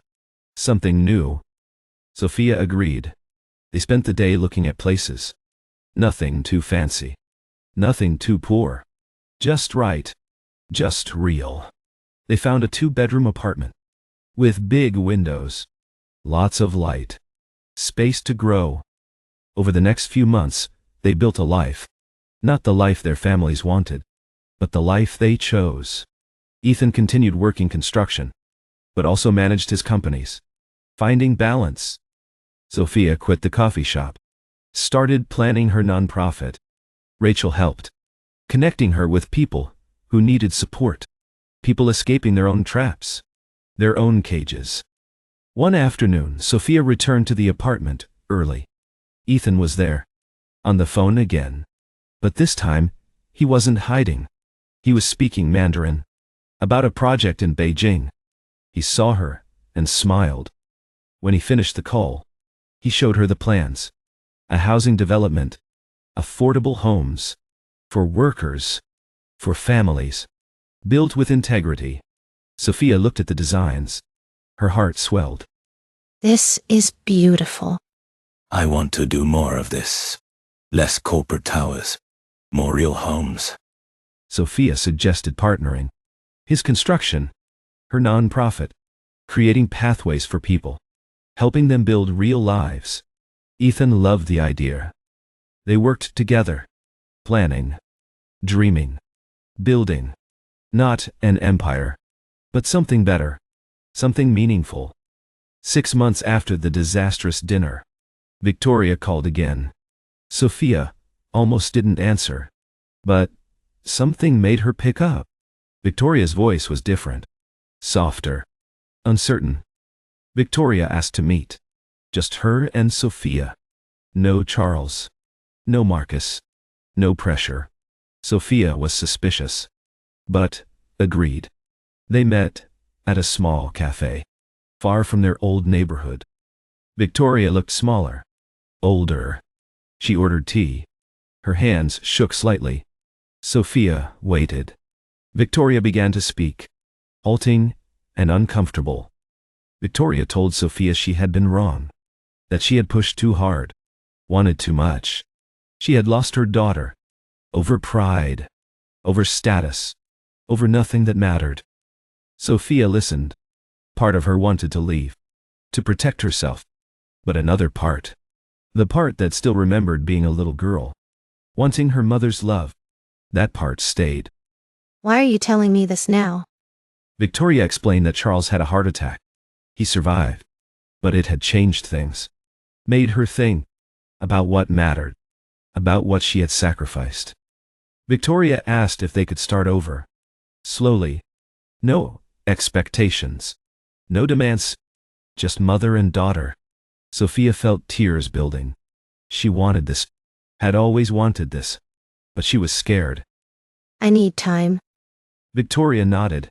Something new. Sophia agreed. They spent the day looking at places. Nothing too fancy. Nothing too poor. Just right. Just real. They found a 2-bedroom apartment. With big windows. Lots of light. Space to grow. Over the next few months, they built a life. Not the life their families wanted, but the life they chose. Ethan continued working construction, but also managed his companies. Finding balance. Sophia quit the coffee shop. Started planning her nonprofit. Rachel helped. Connecting her with people who needed support. People escaping their own traps. Their own cages. One afternoon, Sophia returned to the apartment early. Ethan was there. On the phone again. But this time, he wasn't hiding. He was speaking Mandarin. About a project in Beijing. He saw her and smiled. When he finished the call, he showed her the plans. A housing development. Affordable homes. For workers. For families. Built with integrity. Sophia looked at the designs. Her heart swelled. This is beautiful. I want to do more of this. Less corporate towers. More real homes. Sophia suggested partnering. His construction. Her nonprofit. Creating pathways for people. Helping them build real lives. Ethan loved the idea. They worked together. Planning. Dreaming. Building. Not an empire. But something better. Something meaningful. 6 months after the disastrous dinner, Victoria called again. Sophia, almost didn't answer. But something made her pick up. Victoria's voice was different. Softer. Uncertain. Victoria asked to meet. Just her and Sophia. No Charles. No Marcus. No pressure. Sophia was suspicious. But agreed. They met at a small cafe, far from their old neighborhood. Victoria looked smaller. Older. She ordered tea. Her hands shook slightly. Sophia waited. Victoria began to speak, halting and uncomfortable. Victoria told Sophia she had been wrong, that she had pushed too hard, wanted too much. She had lost her daughter, over pride, over status, over nothing that mattered. Sophia listened. Part of her wanted to leave, to protect herself. But another part, the part that still remembered being a little girl, wanting her mother's love, that part stayed. Why are you telling me this now? Victoria explained that Charles had a heart attack. He survived. But it had changed things. Made her think about what mattered, about what she had sacrificed. Victoria asked if they could start over. Slowly. No expectations. No demands. Just mother and daughter. Sophia felt tears building. She wanted this. Had always wanted this. But she was scared. I need time. Victoria nodded.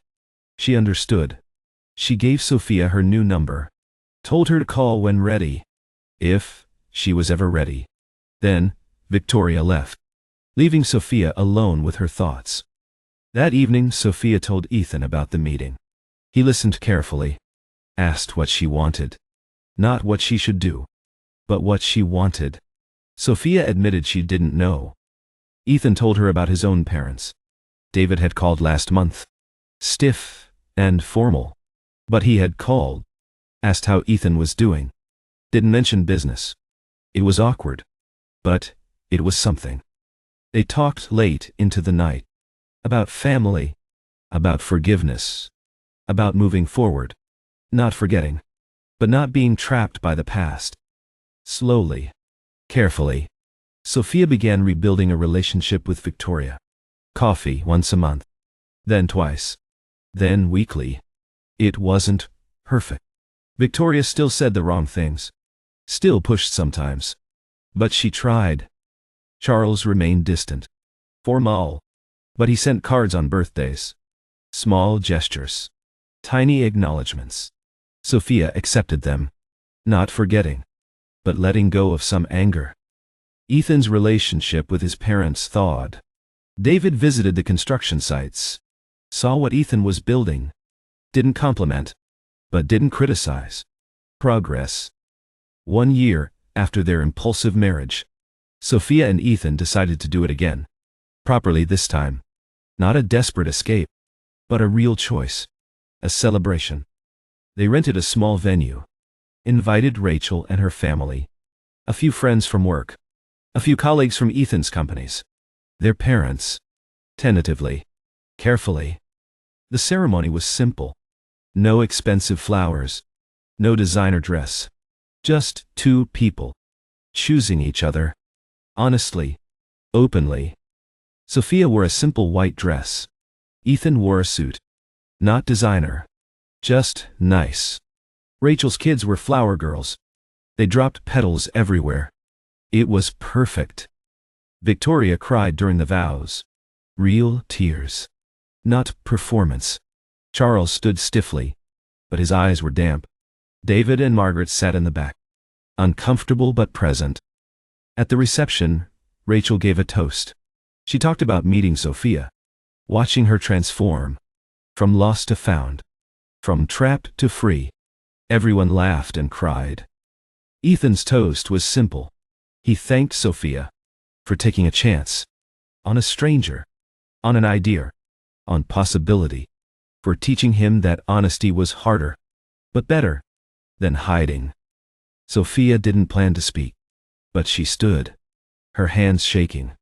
She understood. She gave Sophia her new number. Told her to call when ready. If she was ever ready. Then, Victoria left, leaving Sophia alone with her thoughts. That evening, Sophia told Ethan about the meeting. He listened carefully. Asked what she wanted. Not what she should do, but what she wanted. Sophia admitted she didn't know. Ethan told her about his own parents. David had called last month. Stiff and formal. But he had called. Asked how Ethan was doing. Didn't mention business. It was awkward. But it was something. They talked late into the night. About family. About forgiveness. About moving forward. Not forgetting. But not being trapped by the past. Slowly. Carefully. Sophia began rebuilding a relationship with Victoria. Coffee once a month. Then twice. Then weekly. It wasn't perfect. Victoria still said the wrong things. Still pushed sometimes. But she tried. Charles remained distant. Formal. But he sent cards on birthdays. Small gestures. Tiny acknowledgments. Sophia accepted them. Not forgetting. But letting go of some anger. Ethan's relationship with his parents thawed. David visited the construction sites. Saw what Ethan was building. Didn't compliment. But didn't criticize. Progress. 1 year after their impulsive marriage, Sophia and Ethan decided to do it again. Properly this time. Not a desperate escape, but a real choice. A celebration. They rented a small venue. Invited Rachel and her family. A few friends from work. A few colleagues from Ethan's companies. Their parents. Tentatively. Carefully. The ceremony was simple. No expensive flowers. No designer dress. Just two people. Choosing each other. Honestly. Openly. Sophia wore a simple white dress. Ethan wore a suit. Not designer. Just nice. Rachel's kids were flower girls. They dropped petals everywhere. It was perfect. Victoria cried during the vows. Real tears. Not performance. Charles stood stiffly, but his eyes were damp. David and Margaret sat in the back. Uncomfortable but present. At the reception, Rachel gave a toast. She talked about meeting Sophia. Watching her transform. From lost to found. From trapped to free. Everyone laughed and cried. Ethan's toast was simple. He thanked Sophia for taking a chance. On a stranger. On an idea. On possibility. For teaching him that honesty was harder, but better, than hiding. Sophia didn't plan to speak, but she stood, her hands shaking.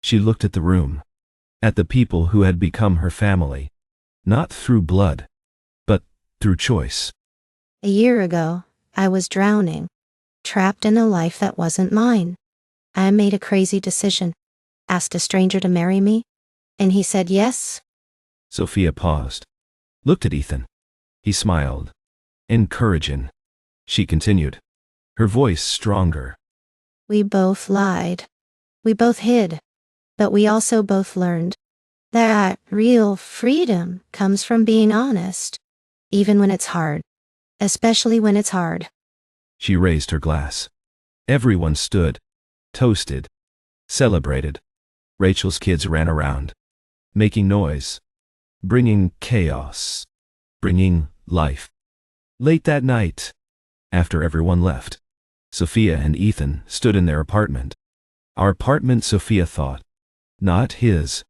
She looked at the room, at the people who had become her family, not through blood, but through choice. A year ago, I was drowning, trapped in a life that wasn't mine. I made a crazy decision. Asked a stranger to marry me? And he said yes? Sophia paused. Looked at Ethan. He smiled. Encouraging. She continued. Her voice stronger. We both lied. We both hid. But we also both learned that real freedom comes from being honest. Even when it's hard. Especially when it's hard. She raised her glass. Everyone stood. Toasted. Celebrated. Rachel's kids ran around. Making noise. Bringing chaos. Bringing life. Late that night, after everyone left, Sophia and Ethan stood in their apartment. Our apartment, Sophia thought. Not his.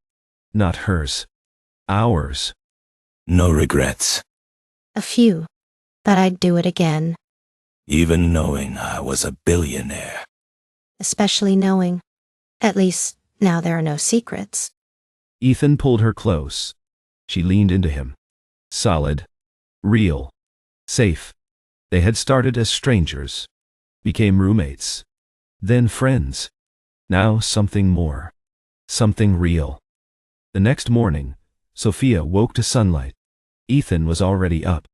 Not hers. Ours. No regrets. A few. But I'd do it again. Even knowing I was a billionaire. Especially knowing. At least, now there are no secrets. Ethan pulled her close. She leaned into him. Solid. Real. Safe. They had started as strangers. Became roommates. Then friends. Now something more. Something real. The next morning, Sophia woke to sunlight. Ethan was already up.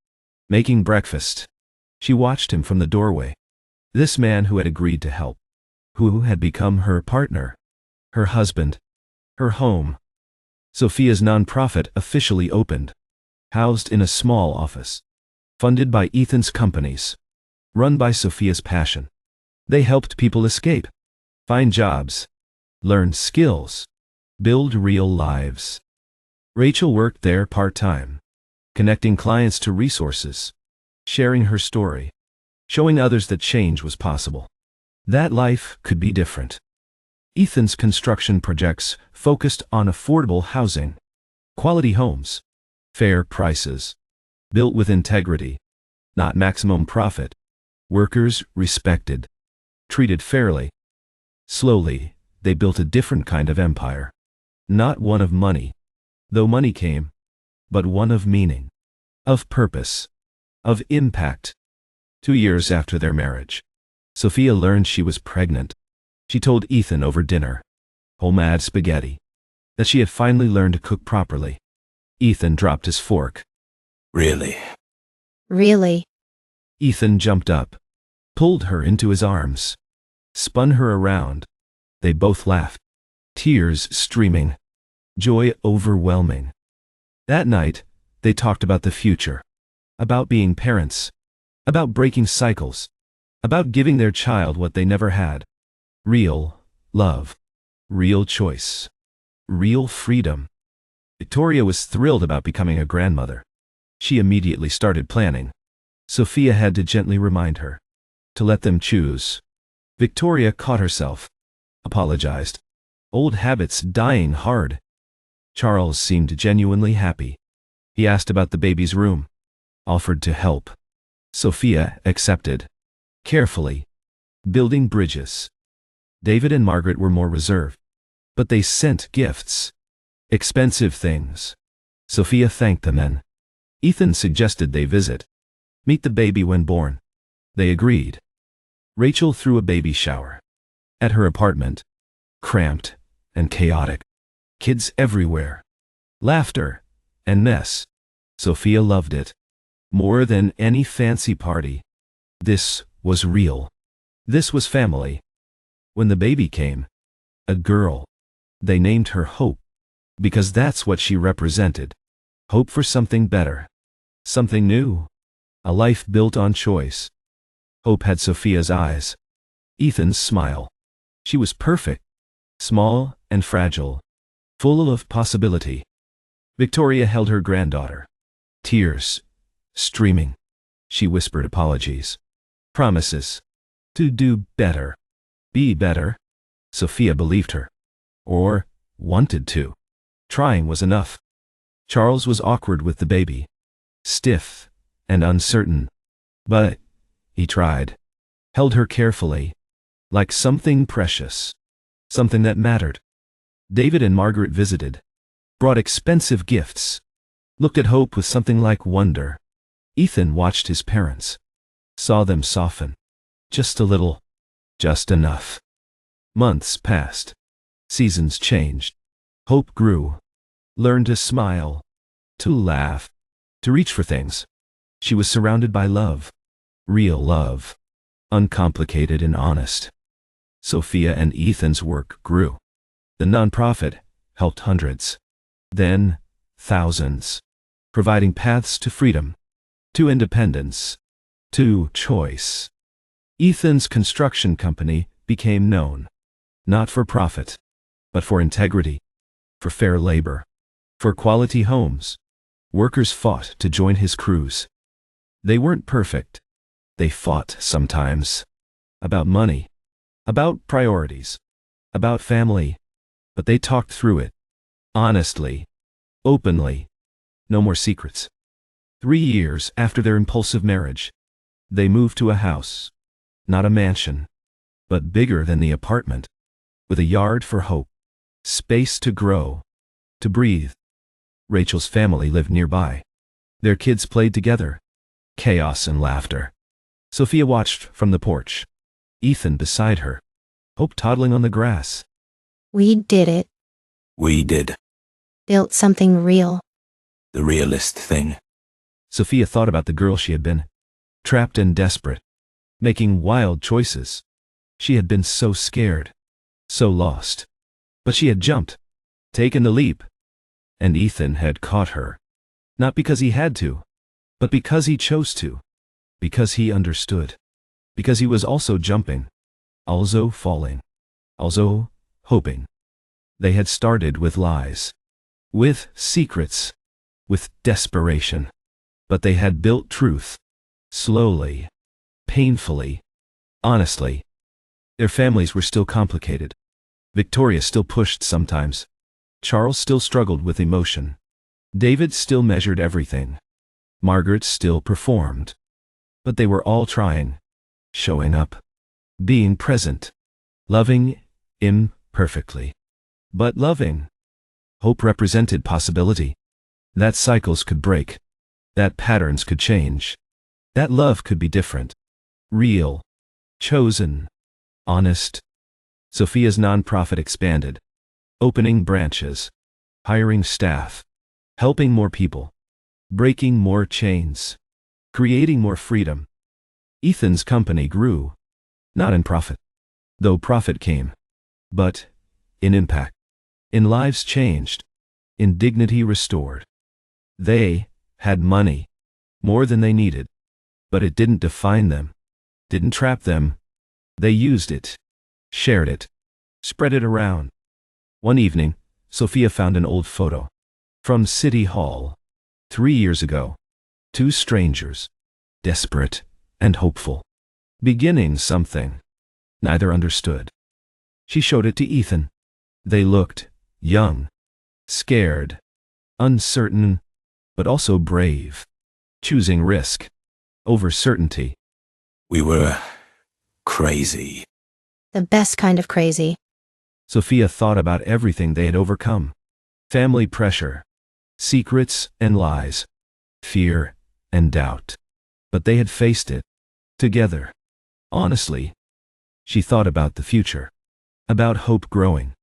Making breakfast. She watched him from the doorway. This man who had agreed to help. Who had become her partner. Her husband. Her home. Sophia's nonprofit officially opened. Housed in a small office. Funded by Ethan's companies. Run by Sophia's passion. They helped people escape. Find jobs. Learn skills. Build real lives. Rachel worked there part-time. Connecting clients to resources. Sharing her story. Showing others that change was possible. That life could be different. Ethan's construction projects focused on affordable housing. Quality homes. Fair prices. Built with integrity. Not maximum profit. Workers respected. Treated fairly. Slowly, they built a different kind of empire. Not one of money. Though money came. But one of meaning. Of purpose. Of impact. 2 years after their marriage, Sophia learned she was pregnant. She told Ethan over dinner. Homemade spaghetti. That she had finally learned to cook properly. Ethan dropped his fork. Really? Really? Ethan jumped up. Pulled her into his arms. Spun her around. They both laughed. Tears streaming. Joy overwhelming. That night, they talked about the future. About being parents. About breaking cycles. About giving their child what they never had. Real love. Real choice. Real freedom. Victoria was thrilled about becoming a grandmother. She immediately started planning. Sophia had to gently remind her. To let them choose. Victoria caught herself. Apologized. Old habits dying hard. Charles seemed genuinely happy. He asked about the baby's room. Offered to help. Sophia accepted. Carefully. Building bridges. David and Margaret were more reserved. But they sent gifts. Expensive things. Sophia thanked them then. Ethan suggested they visit. Meet the baby when born. They agreed. Rachel threw a baby shower. At her apartment. Cramped and chaotic. Kids everywhere. Laughter and mess. Sophia loved it. More than any fancy party. This was real. This was family. When the baby came, a girl, they named her Hope. Because that's what she represented. Hope for something better. Something new. A life built on choice. Hope had Sophia's eyes. Ethan's smile. She was perfect. Small and fragile. Full of possibility. Victoria held her granddaughter. Tears. Streaming. She whispered apologies. Promises. To do better. Be better. Sophia believed her. Or wanted to. Trying was enough. Charles was awkward with the baby. Stiff and uncertain. But he tried. Held her carefully. Like something precious. Something that mattered. David and Margaret visited. Brought expensive gifts. Looked at Hope with something like wonder. Ethan watched his parents. Saw them soften. Just a little. Just enough. Months passed. Seasons changed. Hope grew. Learned to smile. To laugh. To reach for things. She was surrounded by love. Real love. Uncomplicated and honest. Sophia and Ethan's work grew. The nonprofit helped hundreds. Then, thousands. Providing paths to freedom. To independence. To choice. Ethan's construction company became known. Not for profit, but for integrity. For fair labor. For quality homes. Workers fought to join his crews. They weren't perfect. They fought sometimes. About money. About priorities. About family. But they talked through it. Honestly. Openly. No more secrets. 3 years after their impulsive marriage, they moved to a house. Not a mansion, but bigger than the apartment. With a yard for hope. Space to grow. To breathe. Rachel's family lived nearby. Their kids played together. Chaos and laughter. Sophia watched from the porch. Ethan beside her. Hope toddling on the grass. We did it. We did. Built something real. The realist thing. Sophia thought about the girl she had been. Trapped and desperate. Making wild choices. She had been so scared. So lost. But she had jumped. Taken the leap. And Ethan had caught her. Not because he had to, but because he chose to. Because he understood. Because he was also jumping. Also falling. Also hoping. They had started with lies. With secrets. With desperation. But they had built truth. Slowly. Painfully. Honestly. Their families were still complicated. Victoria still pushed sometimes. Charles still struggled with emotion. David still measured everything. Margaret still performed. But they were all trying. Showing up. Being present. Loving imperfectly. But loving. Hope represented possibility. That cycles could break. That patterns could change. That love could be different. Real. Chosen. Honest. Sophia's nonprofit expanded. Opening branches. Hiring staff. Helping more people. Breaking more chains. Creating more freedom. Ethan's company grew. Not in profit. Though profit came. But in impact. In lives changed. In dignity restored. They had money. More than they needed. But it didn't define them. Didn't trap them. They used it. Shared it. Spread it around. One evening, Sophia found an old photo. From City Hall. 3 years ago. 2 strangers. Desperate and hopeful. Beginning something. Neither understood. She showed it to Ethan. They looked young. Scared. Uncertain. But also brave. Choosing risk. Over certainty. We were crazy. The best kind of crazy. Sophia thought about everything they had overcome. Family pressure. Secrets and lies. Fear and doubt. But they had faced it. Together. Honestly. She thought about the future. About hope growing.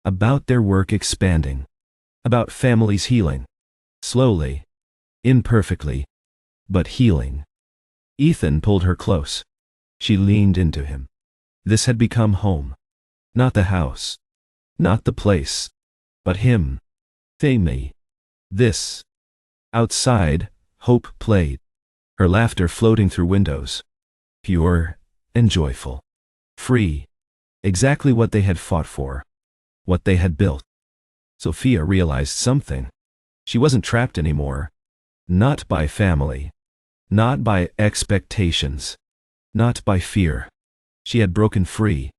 About their work expanding. About families healing. Slowly. Imperfectly. But healing. Ethan pulled her close. She leaned into him. This had become home. Not the house. Not the place. But him. Me. This. Outside, hope played. Her laughter floating through windows. Pure and joyful. Free. Exactly what they had fought for. What they had built. Sophia realized something. She wasn't trapped anymore. Not by family. Not by expectations. Not by fear. She had broken free.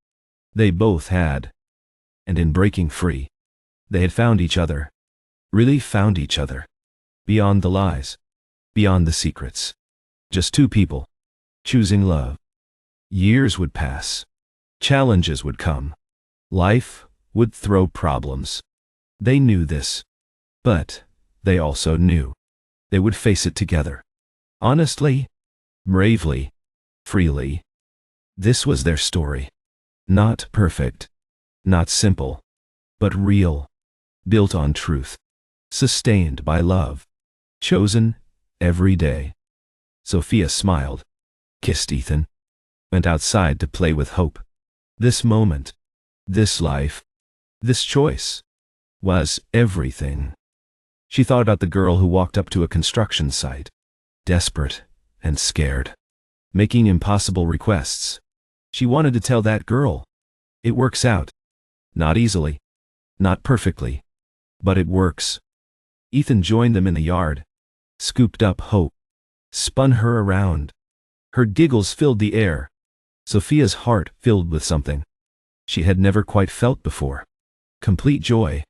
They both had. And in breaking free, they had found each other. Really found each other. Beyond the lies. Beyond the secrets. Just 2 people. Choosing love. Years would pass. Challenges would come. Life would throw problems. They knew this. But they also knew. They would face it together. Honestly. Bravely. Freely. This was their story. Not perfect. Not simple. but real, built on truth, sustained by love, chosen every day. Sophia smiled, kissed Ethan, went outside to play with hope. This moment, this life, this choice was everything. She thought about the girl who walked up to a construction site, desperate and scared, making impossible requests. She wanted to tell that girl, it works out. Not easily, not perfectly, but it works. Ethan joined them in the yard, scooped up Hope, spun her around. Her giggles filled the air. Sophia's heart filled with something she had never quite felt before. Complete joy,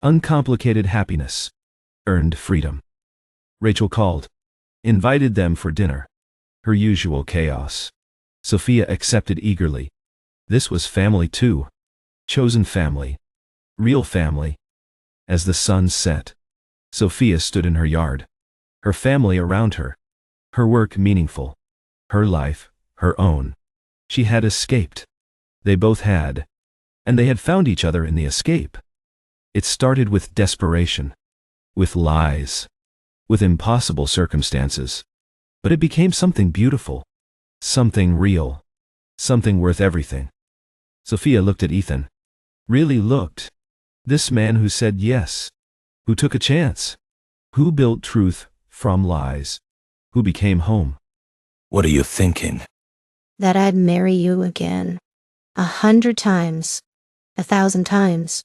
uncomplicated happiness, earned freedom. Rachel called, invited them for dinner. Her usual chaos. Sophia accepted eagerly. This was family too. Chosen family. Real family. As the sun set, Sophia stood in her yard. Her family around her. Her work meaningful. Her life, her own. She had escaped. They both had. And they had found each other in the escape. It started with desperation. With lies. With impossible circumstances. But it became something beautiful. Something real. Something worth everything. Sophia looked at Ethan. Really looked. This man who said yes. Who took a chance. Who built truth from lies. Who became home. What are you thinking? That I'd marry you again. 100 times. 1,000 times.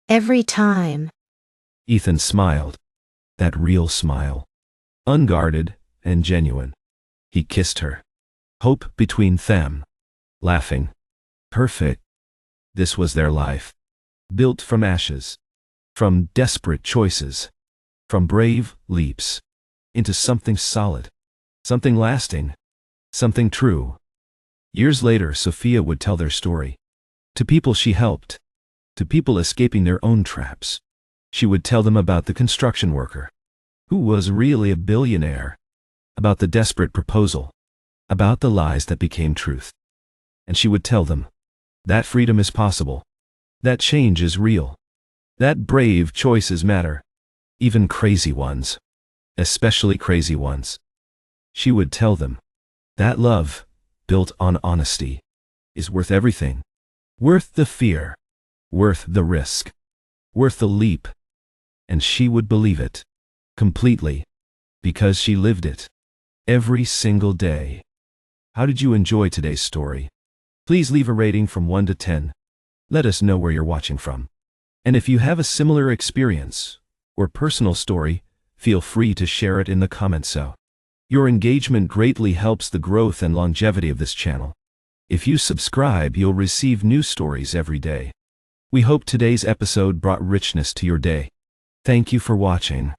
Every time. Ethan smiled. That real smile. Unguarded and genuine. He kissed her. Hope between them. Laughing. Perfect. This was their life. Built from ashes. From desperate choices. From brave leaps. Into something solid. Something lasting. Something true. Years later, Sophia would tell their story. To people she helped. To people escaping their own traps. She would tell them about the construction worker. Who was really a billionaire. About the desperate proposal. About the lies that became truth. And she would tell them that freedom is possible. That change is real. That brave choices matter. Even crazy ones. Especially crazy ones. She would tell them that love, built on honesty, is worth everything. Worth the fear. Worth the risk. Worth the leap. And she would believe it. Completely. Because she lived it. Every single day. How did you enjoy today's story? Please leave a rating from 1 to 10. Let us know where you're watching from. And if you have a similar experience or personal story, feel free to share it in the comments so. Your engagement greatly helps the growth and longevity of this channel. If you subscribe, you'll receive new stories every day. We hope today's episode brought richness to your day. Thank you for watching.